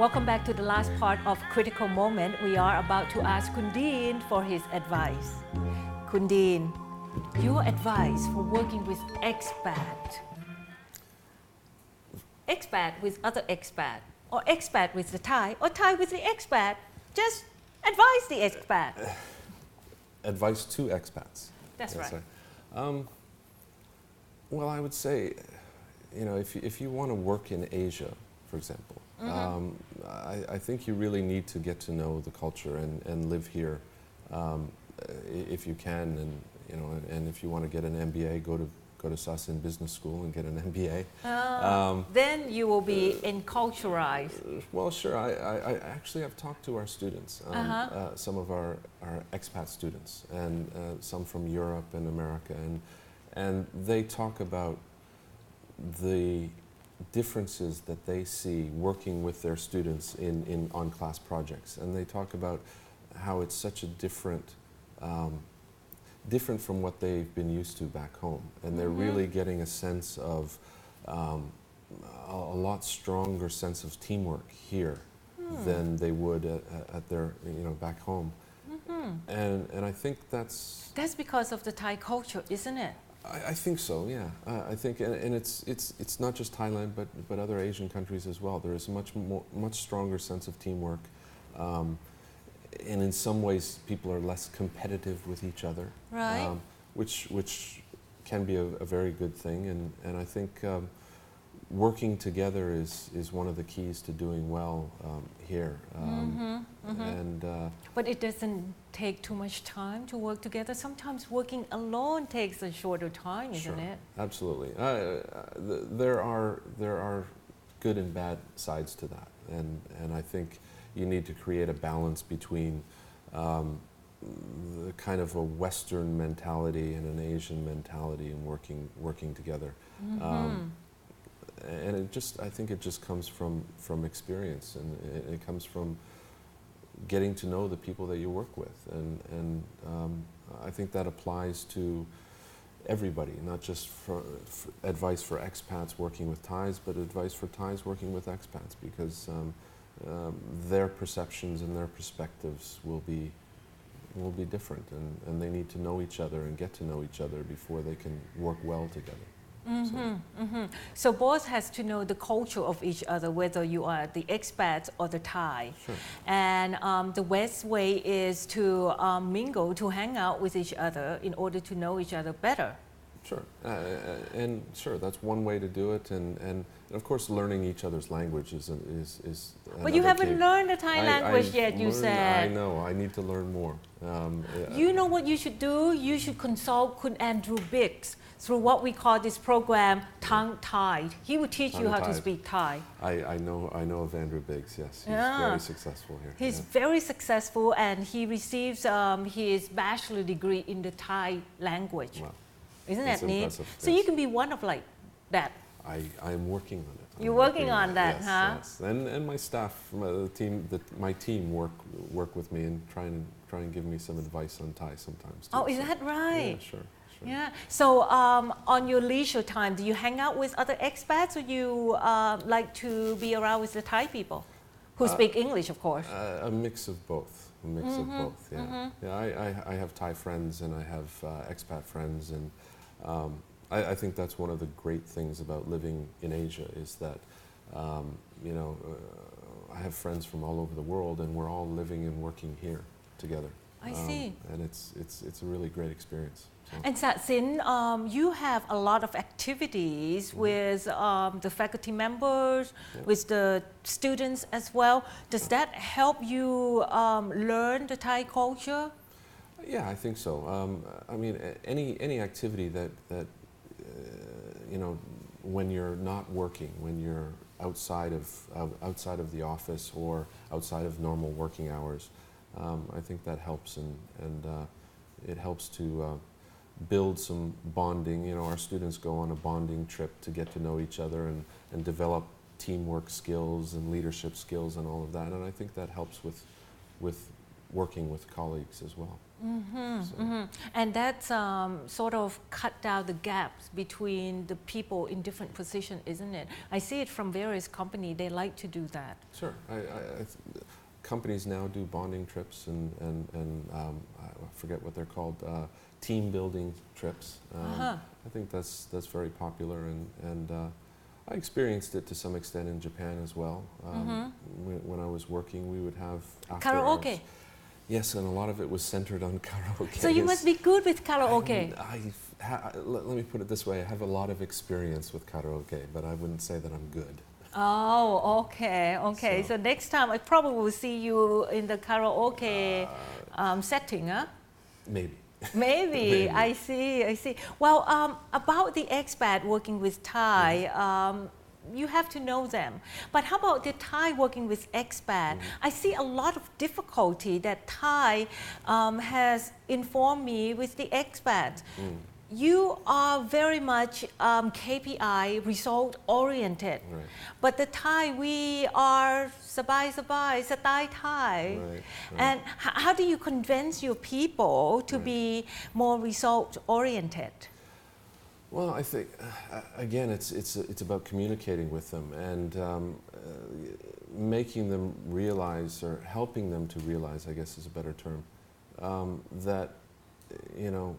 Welcome back to the last part of Critical Moment. We are about to ask Kun Dean for his advice. Kun Dean, your advice for working with expat with other expat, or expat with the Thai, or Thai with the expat. Just advise the expat. Advice to expats. That's right. Well, I would say, you know, if you want to work in Asia, for example, I think you really need to get to know the culture and live here, if you can, and you know, and if you want to get an MBA, go to Sasin Business School and get an MBA. Then you will be enculturized. Well, sure. I actually have talked to our students, some of our expat students, and some from Europe and America, and they talk about the differences that they see working with their students on class projects, and they talk about how it's such a different from what they've been used to back home, and they're really getting a sense of a lot stronger sense of teamwork here than they would at their, you know, back home. And I think that's because of the Thai culture, isn't it? I think so, yeah. I think, and it's not just Thailand, but other Asian countries as well. There is a much stronger sense of teamwork, and in some ways, people are less competitive with each other, right? Which can be a very good thing, and I think working together is one of the keys to doing well here. But it doesn't take too much time to work together. Sometimes working alone takes a shorter time, isn't it? Absolutely. There are good and bad sides to that, and I think you need to create a balance between the kind of a Western mentality and an Asian mentality and working together. And I think it just comes from experience, and it comes from getting to know the people that you work with, and I think that applies to everybody, not just for advice for expats working with Thais, but advice for Thais working with expats, because their perceptions and their perspectives will be different, and they need to know each other and get to know each other before they can work well together. So both has to know the culture of each other, whether you are the expat or the Thai. Sure. And the best way is to mingle, to hang out with each other in order to know each other better. Sure, and sure, that's one way to do it, and of course learning each other's language is But you haven't learned the Thai language yet, you said. I know, I need to learn more. You know what you should do? You should consult Kun Andrew Biggs through what we call this program, Tongue Tied. He will teach you how to speak Thai. I know of Andrew Biggs, yes. He's very successful here. He's very successful, and he receives his bachelor degree in the Thai language. Wow. Isn't that neat? Impressive, so you can be one of like that. I'm working on it. You're working on that, yes, huh? Yes. And my staff, my team work with me and try and give me some advice on Thai sometimes too. Oh, is that right? Yeah, sure. Yeah. So on your leisure time, do you hang out with other expats, or you like to be around with the Thai people who speak English, of course? A mix of both. Yeah. I have Thai friends and I have expat friends, and I think that's one of the great things about living in Asia is that you know, I have friends from all over the world, and we're all living and working here together. I see. And it's a really great experience. So. And Sasin, you have a lot of activities with the faculty members, with the students as well. Does that help you learn the Thai culture? Yeah, I think so. I mean, any activity that you know, when you're not working, when you're outside of the office or outside of normal working hours, I think that helps, and it helps to build some bonding. You know, our students go on a bonding trip to get to know each other and develop teamwork skills and leadership skills and all of that, and I think that helps with working with colleagues as well. And that's sort of cut down the gaps between the people in different positions, isn't it? I see it from various companies, they like to do that. Sure. Companies now do bonding trips and I forget what they're called, team building trips. I think that's very popular, and I experienced it to some extent in Japan as well. When I was working, we would have Karaoke. Hours. Yes, and a lot of it was centered on karaoke. So you must be good with karaoke. Let me put it this way, I have a lot of experience with karaoke, but I wouldn't say that I'm good. Oh, okay. So next time I probably will see you in the karaoke setting, huh? Maybe. Maybe. I see. Well, about the expat working with Thai, you have to know them. But how about the Thai working with expat? I see a lot of difficulty that Thai has informed me with the expat. You are very much KPI, result oriented. Right. But the Thai, we are sabai, style Thai. Right. And how do you convince your people to be more result oriented? Well, I think, again, it's about communicating with them and making them realize, or helping them to realize, I guess is a better term, that, you know,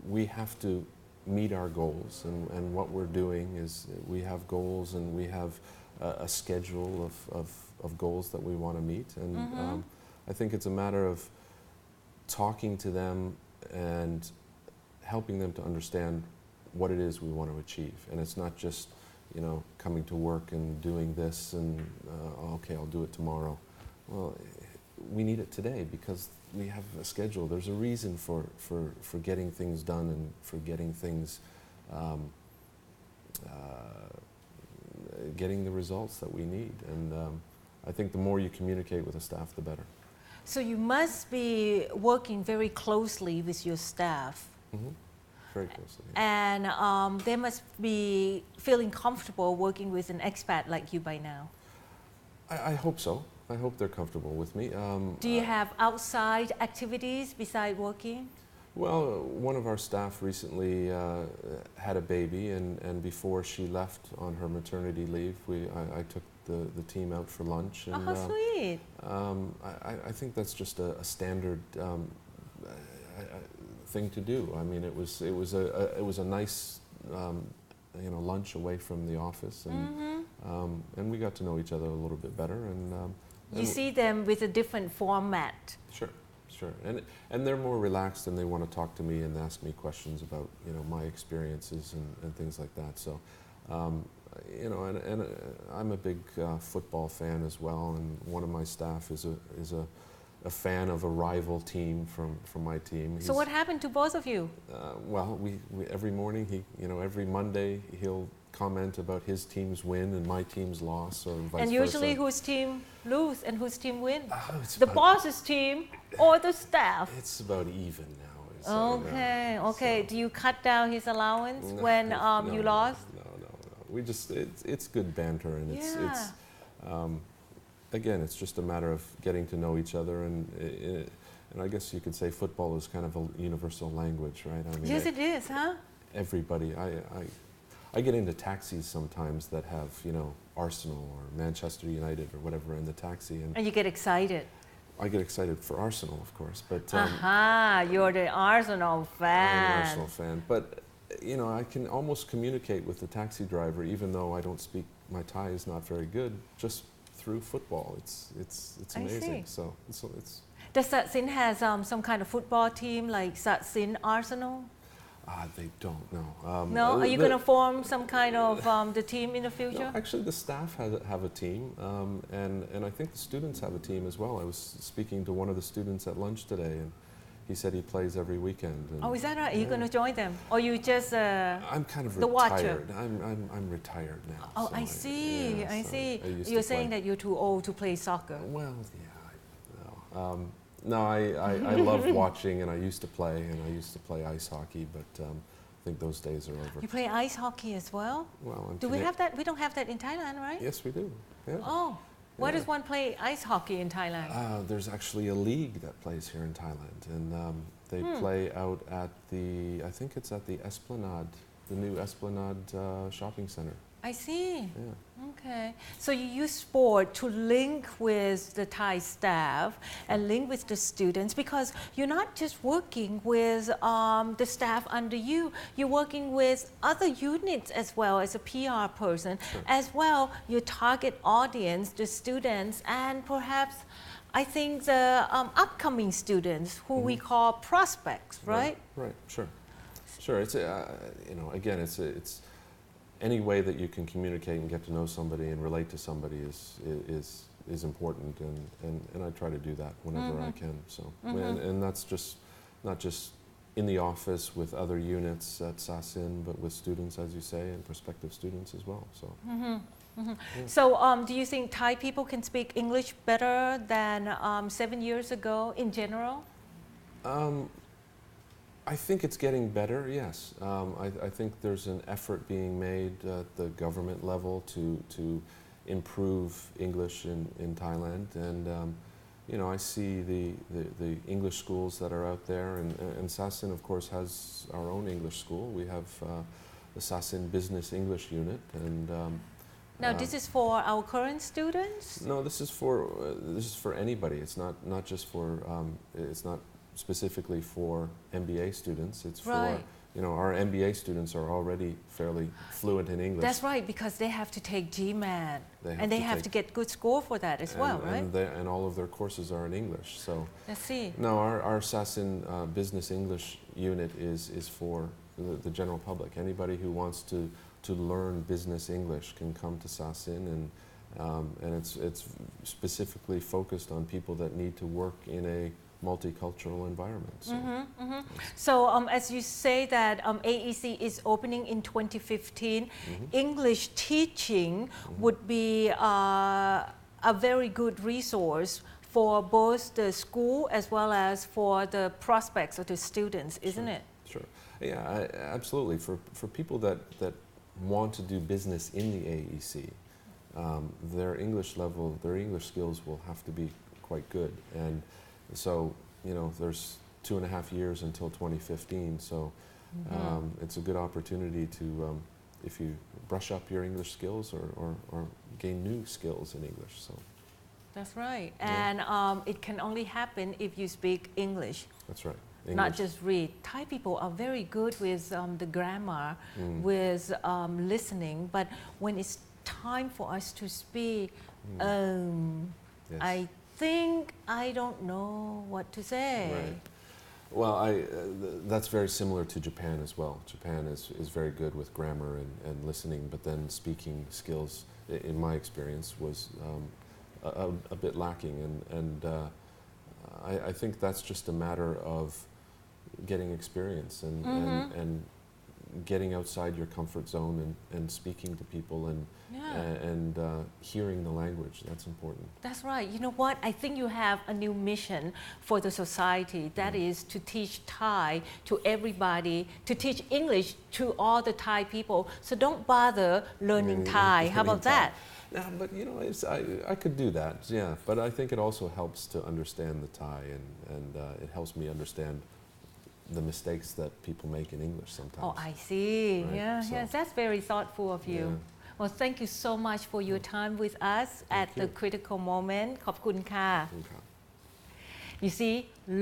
we have to meet our goals, and what we're doing is we have goals and we have a schedule of goals that we want to meet, and I think it's a matter of talking to them and helping them to understand what it is we want to achieve. And it's not just, you know, coming to work and doing this and okay, I'll do it tomorrow. Well, we need it today because we have a schedule. There's a reason for getting things done and for getting things, getting the results that we need. And I think the more you communicate with the staff, the better. So you must be working very closely with your staff. Very closely. Yeah. And they must be feeling comfortable working with an expat like you by now. I hope so. I hope they're comfortable with me. Do you have outside activities besides working? Well, one of our staff recently had a baby, and before she left on her maternity leave, I took the team out for lunch. And, how sweet! I think that's just a standard thing to do. I mean, it was a nice you know, lunch away from the office, and we got to know each other a little bit better. And you see them with a different format. Sure. And they're more relaxed, and they want to talk to me and ask me questions about, you know, my experiences and things like that. So, you know, and I'm a big football fan as well, and one of my staff is a fan of a rival team from my team. So what happened to both of you? Well, we every morning, you know, every Monday he'll comment about his team's win and my team's loss, or vice versa. And usually whose team lose and whose team win? The boss's team or the staff? It's about even now. Okay. Do you cut down his allowance when you lost? No. We just, it's good banter, and it's again, it's just a matter of getting to know each other, and I guess you could say football is kind of a universal language, right? I mean, yes, it is, huh? Everybody, I get into taxis sometimes that have, you know, Arsenal or Manchester United or whatever in the taxi, and you get excited. I get excited for Arsenal, of course, but you're the Arsenal fan. I'm an Arsenal fan, but you know, I can almost communicate with the taxi driver, even though I don't speak. My Thai is not very good. Just through football, it's amazing. So it's. Does Satsin has some kind of football team like Satsin Arsenal? They don't know. No, are you going to form some kind of the team in the future? No, actually, the staff have a team, and I think the students have a team as well. I was speaking to one of the students at lunch today, and he said he plays every weekend. And, oh, is that right? Are you going to join them, or you just I'm kind of the retired. watcher? I'm retired now. Oh, so I see. I see. You're saying that you're too old to play soccer. Well, yeah. No, I love watching, and I used to play, ice hockey, but I think those days are over. You play ice hockey as well? Well, do we have that? We don't have that in Thailand, right? Yes, we do. Yeah. Oh. Why does one play ice hockey in Thailand? There's actually a league that plays here in Thailand, and they play out at I think it's at the Esplanade, the new Esplanade shopping center. I see. Yeah. Okay. So you use sport to link with the Thai staff and link with the students, because you're not just working with the staff under you, you're working with other units as well as a PR person, Sure. as well your target audience, the students, and perhaps I think the upcoming students who we call prospects, right? Right. Sure. It's you know, again, it's any way that you can communicate and get to know somebody and relate to somebody is important, and I try to do that whenever I can. So and that's just not just in the office with other units at Sasin, but with students, as you say, and prospective students as well. So. Yeah. So do you think Thai people can speak English better than 7 years ago in general? I think it's getting better, yes. I think there's an effort being made at the government level to improve English in Thailand, and you know, I see the English schools that are out there, and Sasin, of course, has our own English school. We have the Sasin Business English Unit, and now this is for our current students? no, this is for anybody. It's not just for it's not specifically for MBA students. It's for, you know, our MBA students are already fairly fluent in English. That's right, because they have to take GMAT, and they have to get good score for that as well, right? And all of their courses are in English. So Let's see. no, our Sasin Business English unit is for the general public. Anybody who wants to learn business English can come to Sasin, and it's specifically focused on people that need to work in a multicultural environment. So, So as you say that AEC is opening in 2015, English teaching would be a very good resource for both the school as well as for the prospects or the students, isn't it? Sure. Yeah, absolutely. For people that want to do business in the AEC, their English level, their English skills will have to be quite good. And so, you know, there's 2.5 years until 2015, so it's a good opportunity to, if you brush up your English skills or gain new skills in English. So That's right. And it can only happen if you speak English. That's right. Not just read. Thai people are very good with the grammar, with listening, but when it's time for us to speak, I think I don't know what to say. Right. Well, that's very similar to Japan as well. Japan is very good with grammar and listening, but then speaking skills, in my experience, was a bit lacking. And I think that's just a matter of getting experience and getting outside your comfort zone and speaking to people and hearing the language. That's important. That's right. You know what? I think you have a new mission for the society. That is to teach Thai to everybody, to teach English to all the Thai people. So don't bother learning Thai. How about that? Yeah, but you know, I could do that, yeah. But I think it also helps to understand the Thai, and it helps me understand the mistakes that people make in English sometimes. Oh, I see. Right? Yeah, So, yes, that's very thoughtful of you. Yeah. Well, thank you so much for your time with us at the critical moment. ขอบคุณค่ะ You see,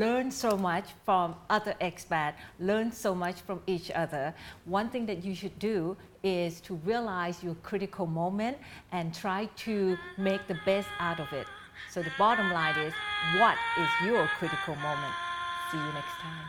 learn so much from other expats, learn so much from each other. One thing that you should do is to realize your critical moment and try to make the best out of it. So the bottom line is, what is your critical moment? See you next time.